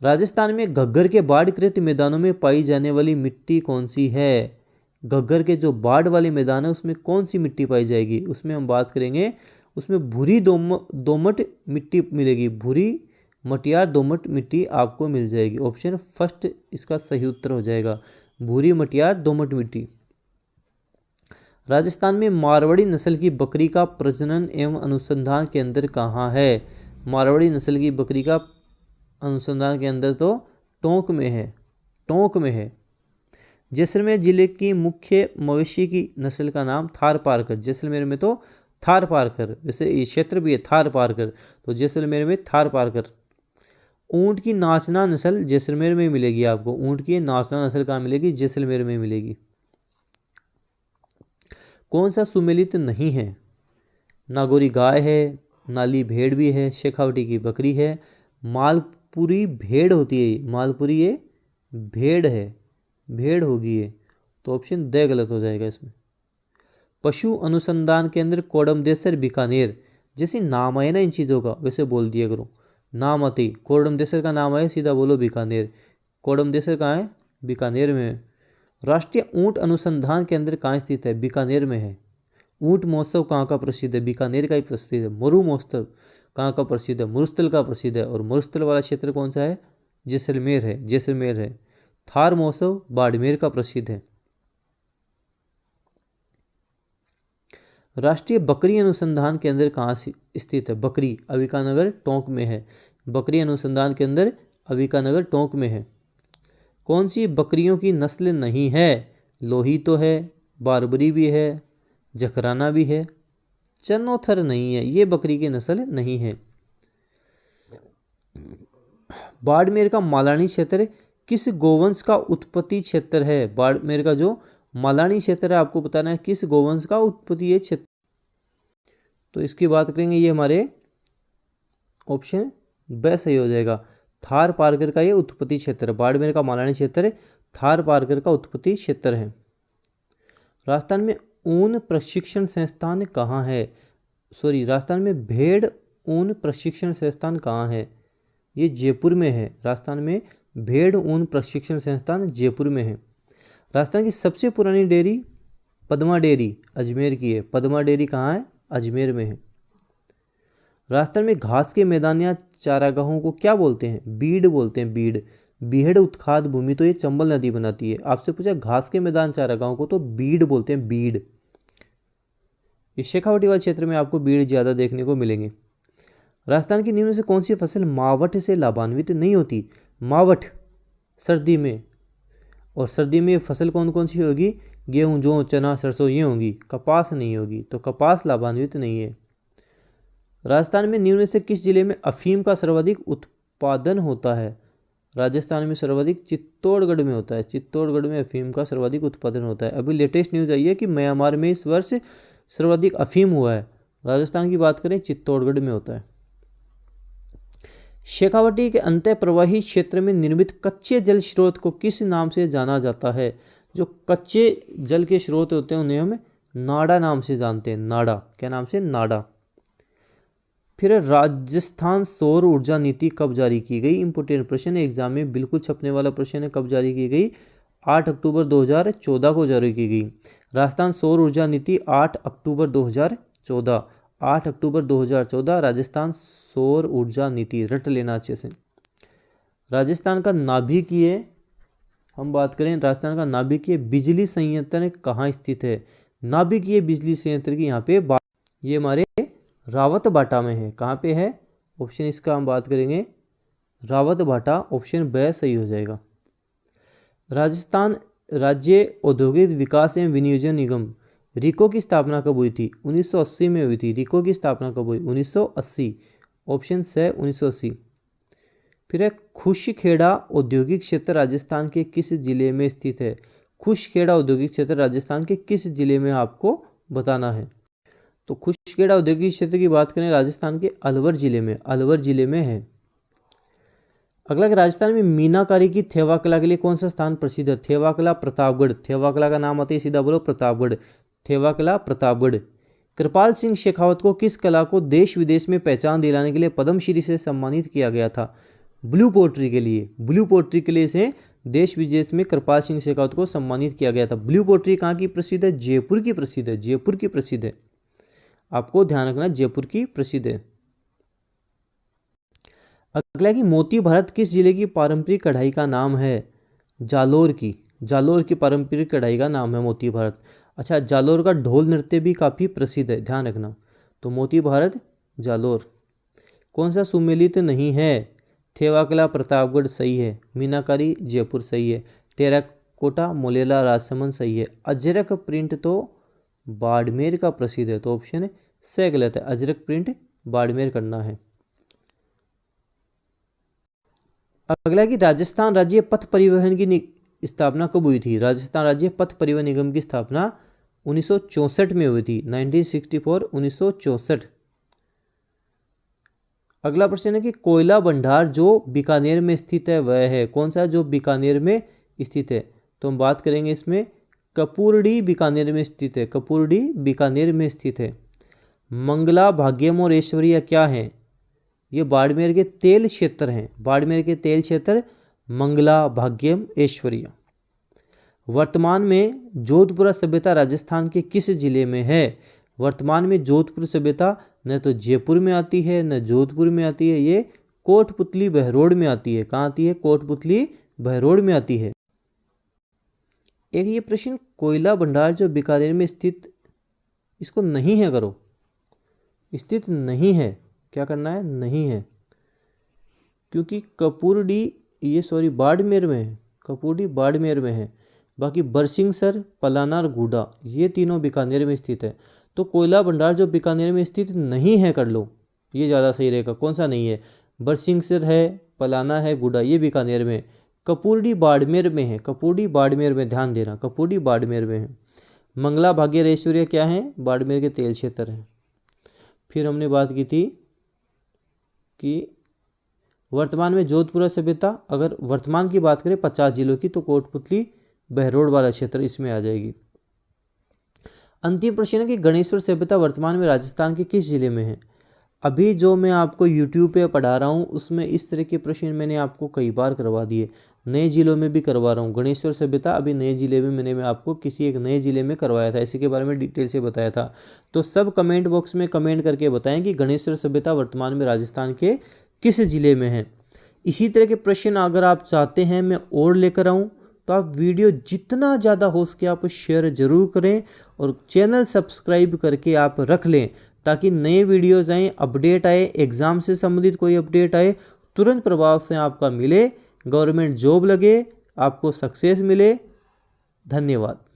राजस्थान में घग्गर के बाढ़कृत मैदानों में पाई जाने वाली मिट्टी कौन सी है? घग्गर के जो बाढ़ वाले मैदान है उसमें कौन सी मिट्टी पाई जाएगी? उसमें हम बात करेंगे, उसमें भूरी दोमट मिट्टी मिलेगी। भूरी मटियार दोमट मिट्टी आपको मिल जाएगी। ऑप्शन फर्स्ट इसका सही उत्तर हो जाएगा, भूरी मटियार दोमट मिट्टी। राजस्थान में मारवाड़ी नस्ल की बकरी का प्रजनन एवं अनुसंधान केंद्र कहाँ है? मारवाड़ी नस्ल की बकरी का अनुसंधान केंद्र तो टोंक में है, टोंक में है। जैसलमेर जिले की मुख्य मवेशी की नस्ल का नाम थारपारकर। जैसलमेर में तो थारपारकर, वैसे ये क्षेत्र भी है थारपारकर, तो जैसलमेर में थारपारकर। ऊंट की नाचना नस्ल जैसलमेर में मिलेगी आपको। ऊंट की नाचना नस्ल कहाँ मिलेगी? जैसलमेर में मिलेगी। कौन सा सुमेलित नहीं है? नागौरी गाय है, नाली भेड़ भी है, शेखावटी की बकरी है, मालपुरी भेड़ होती है। मालपुरी ये भेड़ है, भेड़ होगी ये, तो ऑप्शन द गलत हो जाएगा इसमें। पशु अनुसंधान केंद्र कोडमदेसर बीकानेर। जैसे नाम आए ना इन चीज़ों का वैसे बोल दिया करो। नाम आते ही कोडमदेसर का नाम आए सीधा बोलो बीकानेर। कोडमदेसर कहाँ है? बीकानेर में है। राष्ट्रीय ऊंट अनुसंधान केंद्र कहाँ स्थित है? बीकानेर में है। ऊंट महोत्सव कहाँ का प्रसिद्ध है? बीकानेर का ही प्रसिद्ध है। मरु महोत्सव कहाँ का प्रसिद्ध है? मरुस्थल का प्रसिद्ध है। और मरुस्थल वाला क्षेत्र कौन सा है? जैसलमेर है, जैसलमेर है। थार महोत्सव बाड़मेर का प्रसिद्ध है। राष्ट्रीय बकरी अनुसंधान केंद्र कहाँ स्थित है? बकरी अविकानगर टोंक में है। बकरी अनुसंधान केंद्र अविकानगर टोंक में है। कौन सी बकरियों की नस्ल नहीं है? लोही तो है, बारबरी भी है, जखराना भी है, चनोथर नहीं है। ये बकरी की नस्ल नहीं है। बाड़मेर का मालानी क्षेत्र किस गोवंश का उत्पत्ति क्षेत्र है? बाड़मेर का जो मालानी क्षेत्र है आपको बताना है किस गोवंश का उत्पत्ति क्षेत्र। तो इसकी बात करेंगे, ये हमारे ऑप्शन ब सही हो जाएगा। थार पारकर का ये उत्पत्ति क्षेत्र, बाड़मेर का मालानी क्षेत्र थार पारकर का उत्पत्ति क्षेत्र है। राजस्थान में ऊन प्रशिक्षण संस्थान कहाँ है? राजस्थान में भेड़ ऊन प्रशिक्षण संस्थान कहाँ है? ये जयपुर में है। राजस्थान में भेड़ ऊन प्रशिक्षण संस्थान जयपुर में है। राजस्थान की सबसे पुरानी डेयरी पद्मा डेयरी अजमेर की है। पद्मा डेयरी कहाँ है? अजमेर में है। राजस्थान में घास के मैदान या चारागाहों को क्या बोलते हैं? बीड़ बोलते हैं, बीड़। बीहड़ उत्खाद भूमि तो ये चंबल नदी बनाती है। आपसे पूछा घास के मैदान चारागाहों को, तो बीड़ बोलते हैं, बीड़। इस शेखावटी वाले क्षेत्र में आपको बीड़ ज़्यादा देखने को मिलेंगे। राजस्थान की निम्न से कौन सी फसल मावठ से लाभान्वित नहीं होती? मावठ सर्दी में और सर्दी में फसल कौन कौन सी होगी? गेहूँ, जौ, चना, सरसों ये होगी, कपास नहीं होगी, तो कपास लाभान्वित नहीं है। राजस्थान में निम्न में से किस जिले में अफीम का सर्वाधिक उत्पादन होता है? राजस्थान में सर्वाधिक चित्तौड़गढ़ में होता है। चित्तौड़गढ़ में अफीम का सर्वाधिक उत्पादन होता है। अभी लेटेस्ट न्यूज़ आई है कि म्यांमार में इस वर्ष सर्वाधिक अफीम हुआ है। राजस्थान की बात करें, चित्तौड़गढ़ में होता है। शेखावटी के अंतः प्रवाही क्षेत्र में निर्मित कच्चे जल स्रोत को किस नाम से जाना जाता है? जो कच्चे जल के स्रोत होते हैं उन्हें हम नाड़ा नाम से जानते हैं। नाड़ा, क्या नाम से? नाड़ा। फिर राजस्थान सौर ऊर्जा नीति कब जारी की गई? इंपोर्टेंट प्रश्न है, एग्जाम में बिल्कुल छपने वाला प्रश्न है। कब जारी की गई? 8 अक्टूबर 2014 को जारी की गई। राजस्थान सौर ऊर्जा नीति 8 अक्टूबर 2014। 8 अक्टूबर 2014 राजस्थान सौर ऊर्जा नीति, रट लेना अच्छे से। राजस्थान का नाभिकीय, हम बात करें राजस्थान का नाभिकीय बिजली संयंत्र कहाँ स्थित है? नाभिकीय बिजली संयंत्र की यहाँ पे ये हमारे रावतबाटा में है। कहाँ पे है? ऑप्शन इसका हम बात करेंगे रावतबाटा, ऑप्शन ब सही हो जाएगा। राजस्थान राज्य औद्योगिक विकास एवं विनियोजन निगम रिको की स्थापना कब हुई थी? 1980 में हुई थी। रिको की स्थापना कब हुई? 1980, ऑप्शन स 1980। फिर है खुशखेड़ा औद्योगिक क्षेत्र राजस्थान के किस जिले में स्थित है? खुशखेड़ा औद्योगिक क्षेत्र राजस्थान के किस जिले में आपको बताना है? तो खुशखेड़ा औद्योगिक क्षेत्र की बात करें राजस्थान के अलवर जिले में, अलवर जिले में है। अगला, राजस्थान में मीनाकारी की थेवा कला के लिए कौन सा स्थान प्रसिद्ध है? थेवा कला प्रतापगढ़। थेवा कला का नाम आते ही सीधा बोलो प्रतापगढ़। थेवा कला प्रतापगढ़। कृपाल सिंह शेखावत को किस कला को देश विदेश में पहचान दिलाने के लिए पद्मश्री से सम्मानित किया गया था? ब्लू पोट्री के लिए। ब्लू पोट्री के लिए से देश विदेश में कृपाल सिंह शेखावत को सम्मानित किया गया था। ब्लू पोट्री कहाँ की प्रसिद्ध है? जयपुर की प्रसिद्ध है। जयपुर की प्रसिद्ध है, आपको ध्यान रखना, जयपुर की प्रसिद्ध है। अगला कि मोती भारत किस जिले की पारंपरिक कढ़ाई का नाम है? जालोर की। जालोर की पारंपरिक कढ़ाई का नाम है मोती भारत। अच्छा, जालोर का ढोल नृत्य भी काफ़ी प्रसिद्ध है, ध्यान रखना। तो मोती भारत जालोर। कौन सा सुमेलित नहीं है? थेवाकला प्रतापगढ़ सही है। मीनाकारी जयपुर सही है। टेराकोटा मोलेला राजसमंद सही है। अजरक प्रिंट तो बाड़मेर का प्रसिद्ध है, तो ऑप्शन से गलत है। अजरक प्रिंट बाड़मेर करना है। अगला कि राजस्थान राज्य पथ परिवहन की स्थापना कब हुई थी? राजस्थान राज्य पथ परिवहन निगम की स्थापना 1964 में हुई थी। 1964, 1964। अगला प्रश्न है कि कोयला भंडार जो बीकानेर में स्थित है वह है कौन सा? जो बीकानेर में स्थित है, तो हम बात करेंगे इसमें कपूरडी बीकानेर में स्थित है। कपूरडी बीकानेर में स्थित है। मंगला, भाग्यम और ऐश्वर्या क्या हैं? ये बाड़मेर के तेल क्षेत्र हैं। बाड़मेर के तेल क्षेत्र मंगला, भाग्यम, ऐश्वर्या। वर्तमान में जोधपुरा सभ्यता राजस्थान के किस जिले में है? वर्तमान में जोधपुर सभ्यता न तो जयपुर में आती है न जोधपुर में आती है, ये कोटपुतली बहरोड में आती है। कहाँ आती है? कोटपुतली बहरोड में आती है। एक ये प्रश्न, कोयला भंडार जो बीकानेर में स्थित, इसको नहीं है करो, स्थित नहीं है, क्या करना है? नहीं है, क्योंकि कपूरडी बाड़मेर में है। कपूरडी बाड़मेर में है। बाकी बरसिंहसर, पलाना और गूडा ये तीनों बीकानेर में स्थित है। तो कोयला भंडार जो बीकानेर में स्थित नहीं है कर लो, ये ज़्यादा सही रहेगा। कौन सा नहीं है? बरसिंहसर है, पलाना है, गूडा ये बीकानेर में। कपूरडी बाड़मेर में है। कपूरडी बाड़मेर में, ध्यान देना, कपूरडी बाड़मेर में है। मंगला, भाग्य, ऐश्वर्या क्या है? बाड़मेर के तेल क्षेत्र है। फिर हमने बात की थी कि वर्तमान में जोधपुरा सभ्यता, अगर वर्तमान की बात करें 50 जिलों की, तो कोटपुतली बहरोड वाला क्षेत्र इसमें आ जाएगी। अंतिम प्रश्न है कि गणेश्वर सभ्यता वर्तमान में राजस्थान के किस जिले में है? अभी जो मैं आपको YouTube पे पढ़ा रहा हूँ उसमें इस तरह के प्रश्न मैंने आपको कई बार करवा दिए, नए जिलों में भी करवा रहा हूँ। गणेश्वर सभ्यता अभी नए जिले में मैं आपको किसी एक नए जिले में करवाया था, इसी के बारे में डिटेल से बताया था। तो सब कमेंट बॉक्स में कमेंट करके बताएं कि गणेश्वर सभ्यता वर्तमान में राजस्थान के किस जिले में है। इसी तरह के प्रश्न अगर आप चाहते हैं मैं और लेकर आऊँ तो आप वीडियो जितना ज़्यादा हो सके आप शेयर ज़रूर करें और चैनल सब्सक्राइब करके आप रख लें, ताकि नए वीडियोज़ आएँ, अपडेट आए, एग्ज़ाम से संबंधित कोई अपडेट आए तुरंत प्रभाव से आपका मिले, गवर्नमेंट जॉब लगे, आपको सक्सेस मिले। धन्यवाद।